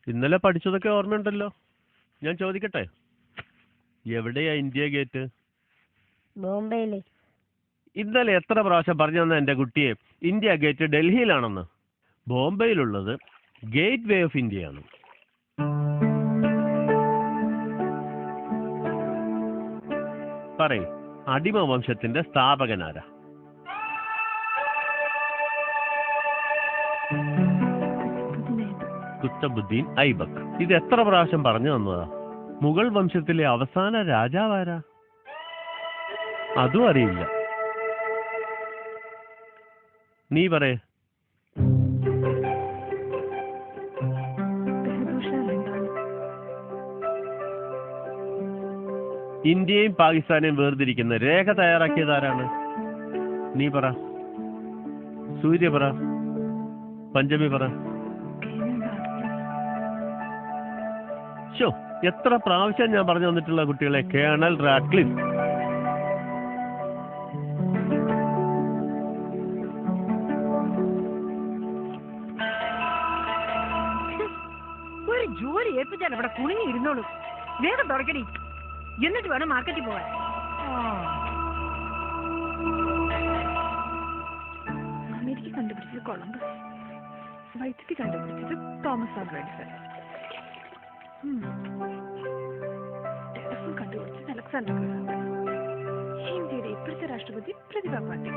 ഇന്നലെ പഠിച്ചതൊക്കെ ഓർമ്മയുണ്ടല്ലോ. ഞാൻ ചോദിക്കട്ടെ, എവിടെയാ ഇന്ത്യ ഗേറ്റ്? ബോംബെയില്. ഇന്നലെ എത്ര പ്രാവശ്യം പറഞ്ഞു തന്ന എൻ്റെ കുട്ടിയെ ഇന്ത്യ ഗേറ്റ് ഡൽഹിയിലാണെന്ന്? ബോംബെയിലുള്ളത് ഗേറ്റ് വേ ഓഫ് ഇന്ത്യയാണ്. പറയും, അടിമ വംശത്തിന്റെ സ്ഥാപകനാരാ? കുത്തബുദ്ദീൻ ഐബക്ക്. ഇത് എത്ര പ്രാവശ്യം പറഞ്ഞു തന്നതാ? മുഗൾ വംശത്തിലെ അവസാന രാജാവാരാ? അതും അറിയില്ല. നീ പറയേ. ഇന്ത്യയും പാകിസ്ഥാനെയും വേർതിരിക്കുന്ന രേഖ തയ്യാറാക്കിയതാരാണ്? നീ പറ. സൂര്യ പറ. പഞ്ചമി പറ. എത്ര പ്രാവശ്യം ഞാൻ പറഞ്ഞു തന്നിട്ടുള്ള കുട്ടികളെ? Colonel Radcliffe. ഒരു ജോലി ഏൽപ്പിച്ചാൽ അവിടെ കുണിങ്ങി ഇരുന്നോളൂ. വേഗം തുറക്കടി, എന്നിട്ട് വേണം മാർക്കറ്റിൽ പോവാൻ. അമേരിക്ക കണ്ടുപിടിച്ചത് കൊളംബസ്, വൈദ്യുതി കണ്ടുപിടിച്ചത് തോമസ് ആൽവ എഡിസൺ, ടെലിഫോൺ കണ്ടുപിടിച്ചത് അലക്സാണ്ടർ ഗ്രഹാം ബെൽ, ഇന്ത്യയുടെ ഇപ്പോഴത്തെ രാഷ്ട്രപതി പ്രതിഭ പാട്ടീൽ.